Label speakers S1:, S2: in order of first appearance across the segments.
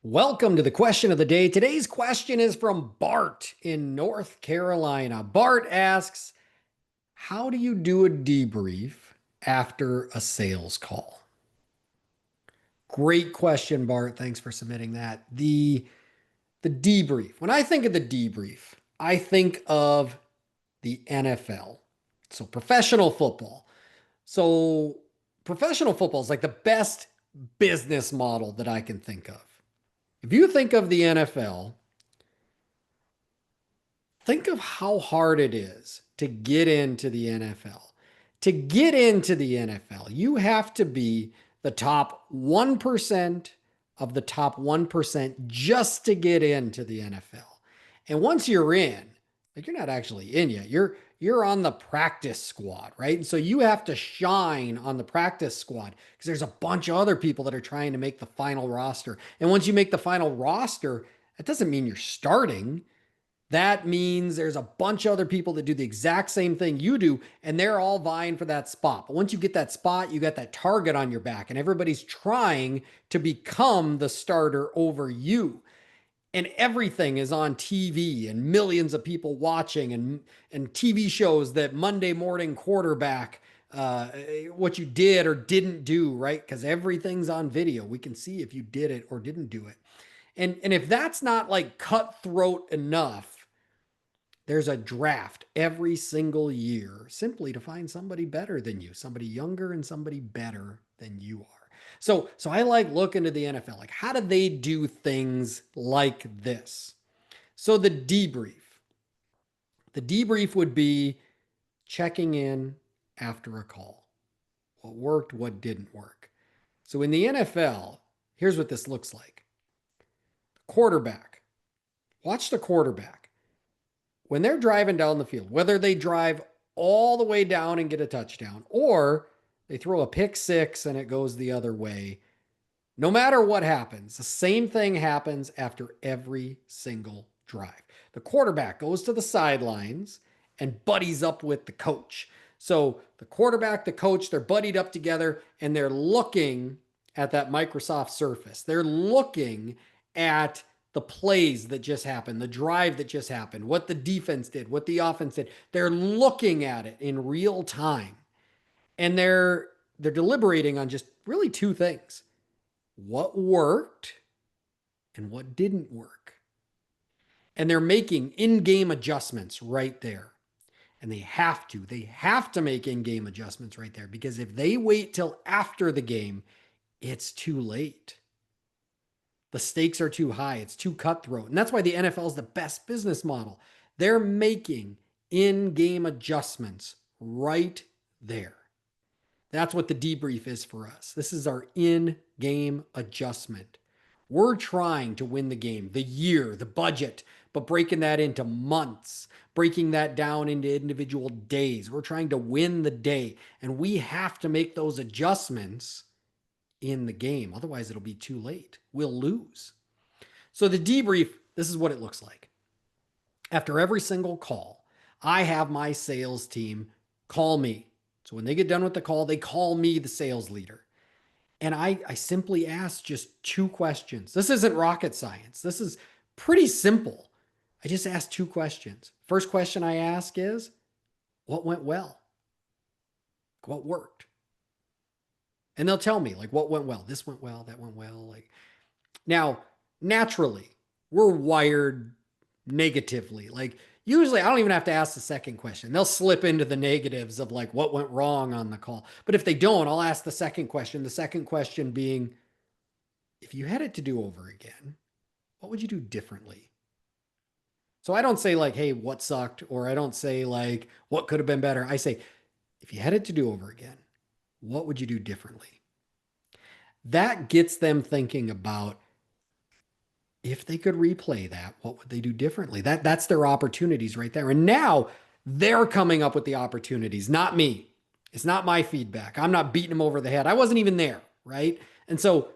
S1: Welcome to the question of the day. Today's question is from Bart in North Carolina. Bart asks, how do you do a debrief after a sales call? Great question, Bart. Thanks for submitting that. The debrief. When I think of the debrief, I think of the NFL. So professional football. So professional football is like the best business model that I can think of. If you think of the NFL, think of how hard it is to get into the NFL. To get into the NFL, you have to be the top 1% of the top 1% just to get into the NFL. And once you're in, like you're not actually in yet. You're on the practice squad, right? And so you have to shine on the practice squad because there's a bunch of other people that are trying to make the final roster. And once you make the final roster, that doesn't mean you're starting. That means there's a bunch of other people that do the exact same thing you do, and they're all vying for that spot. But once you get that spot, you got that target on your back, and everybody's trying to become the starter over you. And everything is on TV and millions of people watching and TV shows that Monday morning quarterback, what you did or didn't do, right? Because everything's on video. We can see if you did it or didn't do it. And if that's not like cutthroat enough, there's a draft every single year simply to find somebody better than you, somebody younger and somebody better than you are. So I like looking to the NFL. Like, how do they do things like this? So the debrief. The debrief would be checking in after a call. What worked, what didn't work. So in the NFL, here's what this looks like. Quarterback. Watch the quarterback. When they're driving down the field, whether they drive all the way down and get a touchdown, or they throw a pick six and it goes the other way, no matter what happens, the same thing happens after every single drive. The quarterback goes to the sidelines and buddies up with the coach. So the quarterback, the coach, they're buddied up together and they're looking at that Microsoft Surface. They're looking at the plays that just happened, the drive that just happened, what the defense did, what the offense did. They're looking at it in real time. And they're deliberating on just really two things. What worked and what didn't work. And they're making in-game adjustments right there. And they have to make in-game adjustments right there, because if they wait till after the game, it's too late. The stakes are too high. It's too cutthroat. And that's why the NFL is the best business model. They're making in-game adjustments right there. That's what the debrief is for us. This is our in-game adjustment. We're trying to win the game, the year, the budget, but breaking that into months, breaking that down into individual days. We're trying to win the day, and we have to make those adjustments in the game. Otherwise, it'll be too late. We'll lose. So the debrief, this is what it looks like. After every single call, I have my sales team call me. So when they get done with the call, they call me, the sales leader. And I simply ask just two questions. This isn't rocket science. This is pretty simple. I just ask two questions. First question I ask is, what went well? What worked? And they'll tell me, like, what went well? This went well, that went well. Like, now, naturally, we're wired negatively. Like, usually I don't even have to ask the second question. They'll slip into the negatives of like what went wrong on the call. But if they don't, I'll ask the second question. The second question being, if you had it to do over again, what would you do differently? So I don't say like, hey, what sucked? Or I don't say like, what could have been better? I say, if you had it to do over again, what would you do differently? That gets them thinking about, if they could replay that, what would they do differently? That's their opportunities right there. And now they're coming up with the opportunities, not me. It's not my feedback. I'm not beating them over the head. I wasn't even there, right? And so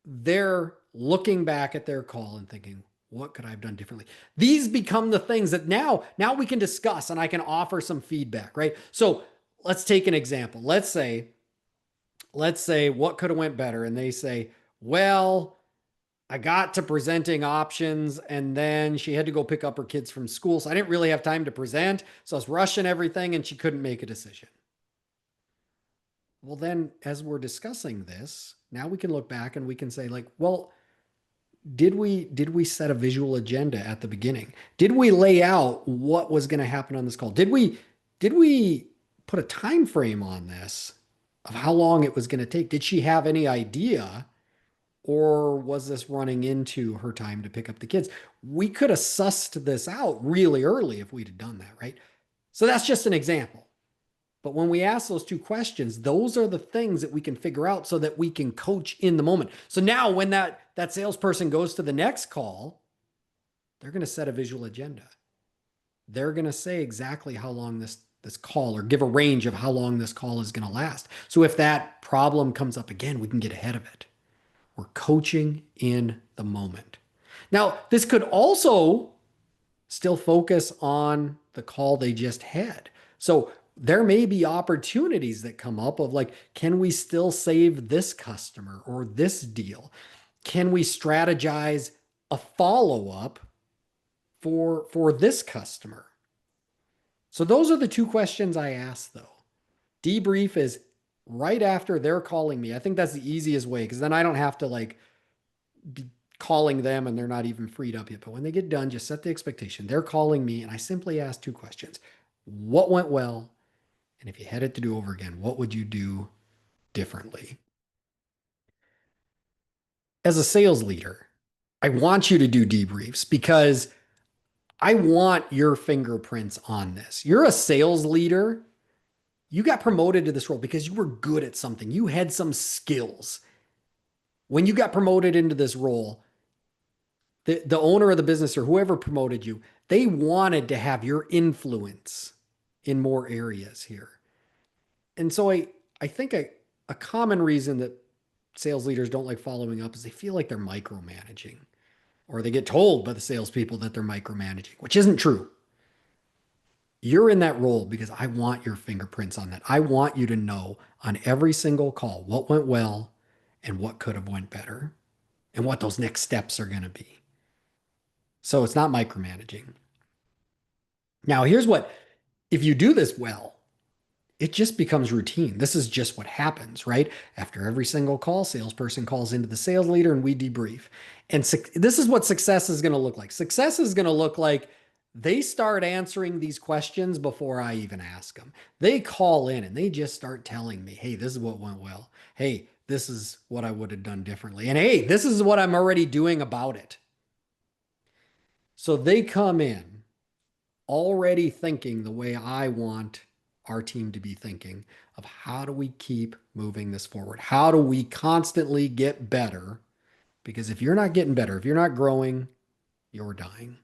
S1: they're looking back at their call and thinking, what could I have done differently? These become the things that now we can discuss and I can offer some feedback, right? So let's take an example. Let's say what could have went better? And they say, well, I got to presenting options and then she had to go pick up her kids from school. So I didn't really have time to present. So I was rushing everything and she couldn't make a decision. Well, then as we're discussing this, now we can look back and we can say like, well, did we set a visual agenda at the beginning? Did we lay out what was going to happen on this call? Did we put a time frame on this of how long it was going to take? Did she have any idea, or was this running into her time to pick up the kids? We could have sussed this out really early if we'd have done that, right? So that's just an example. But when we ask those two questions, those are the things that we can figure out so that we can coach in the moment. So now when that salesperson goes to the next call, they're going to set a visual agenda. They're going to say exactly how long this call, or give a range of how long this call is going to last. So if that problem comes up again, we can get ahead of it. We're coaching in the moment. Now, this could also still focus on the call they just had. So there may be opportunities that come up of like, can we still save this customer or this deal? Can we strategize a follow-up for this customer? So those are the two questions I ask though. Debrief is right after they're calling me. I think that's the easiest way because then I don't have to like be calling them and they're not even freed up yet. But when they get done, just set the expectation. They're calling me and I simply ask two questions. What went well? And if you had it to do over again, what would you do differently? As a sales leader, I want you to do debriefs because I want your fingerprints on this. You're a sales leader. You got promoted to this role because you were good at something. You had some skills. When you got promoted into this role, the owner of the business or whoever promoted you, they wanted to have your influence in more areas here. And so I think a common reason that sales leaders don't like following up is they feel like they're micromanaging, or they get told by the salespeople that they're micromanaging, which isn't true. You're in that role because I want your fingerprints on that. I want you to know on every single call what went well and what could have went better and what those next steps are going to be. So it's not micromanaging. Now, here's what, if you do this well, it just becomes routine. This is just what happens, right? After every single call, salesperson calls into the sales leader and we debrief. And this is what success is going to look like. Success is going to look like they start answering these questions before I even ask them. They call in and they just start telling me, hey, this is what went well. Hey, this is what I would have done differently. And hey, this is what I'm already doing about it. So they come in already thinking the way I want our team to be thinking of how do we keep moving this forward? How do we constantly get better? Because if you're not getting better, if you're not growing, you're dying.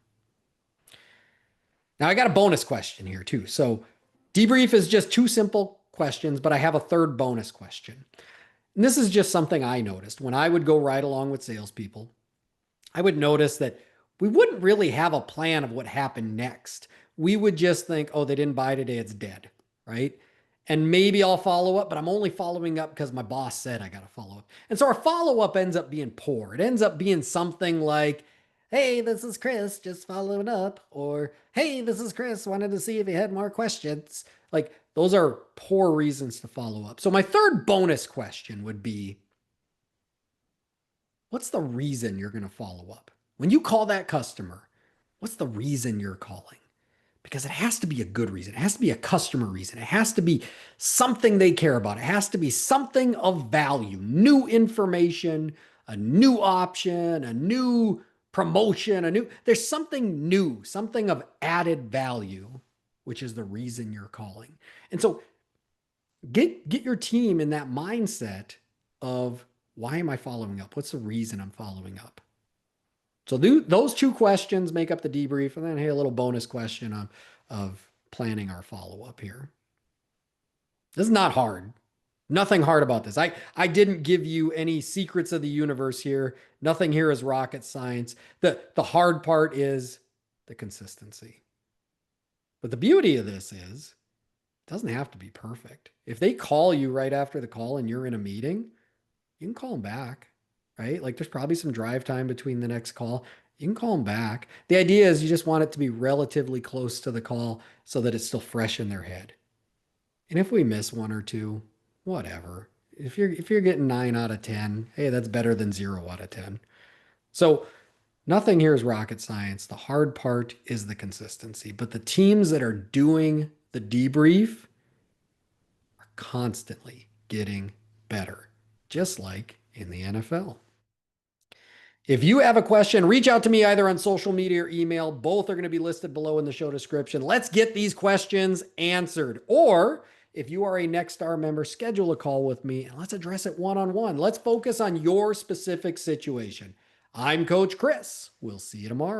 S1: Now, I got a bonus question here too. So debrief is just two simple questions, but I have a third bonus question. And this is just something I noticed when I would go ride along with salespeople. I would notice that we wouldn't really have a plan of what happened next. We would just think, oh, they didn't buy today, it's dead, right? And maybe I'll follow up, but I'm only following up because my boss said I got to follow up. And so our follow up ends up being poor. It ends up being something like, hey, this is Chris, just following up. Or, hey, this is Chris, wanted to see if you had more questions. Like, those are poor reasons to follow up. So my third bonus question would be, what's the reason you're going to follow up? When you call that customer, what's the reason you're calling? Because it has to be a good reason. It has to be a customer reason. It has to be something they care about. It has to be something of value, new information, a new option, a new promotion, there's something new, something of added value, which is the reason you're calling. And so get your team in that mindset of, why am I following up? What's the reason I'm following up? So those two questions make up the debrief, and then hey, a little bonus question of planning our follow-up here. This is not hard. Nothing hard about this. I didn't give you any secrets of the universe here. Nothing here is rocket science. The hard part is the consistency. But the beauty of this is, it doesn't have to be perfect. If they call you right after the call and you're in a meeting, you can call them back. right? Like there's probably some drive time between the next call. You can call them back. The idea is you just want it to be relatively close to the call so that it's still fresh in their head. And if we miss one or two, whatever. If you're getting 9 out of 10, hey, that's better than 0 out of 10. So nothing here is rocket science. The hard part is the consistency. But the teams that are doing the debrief are constantly getting better, just like in the NFL. If you have a question, reach out to me either on social media or email. Both are going to be listed below in the show description. Let's get these questions answered. Or if you are a Nextstar member, schedule a call with me and let's address it one-on-one. Let's focus on your specific situation. I'm Coach Chris. We'll see you tomorrow.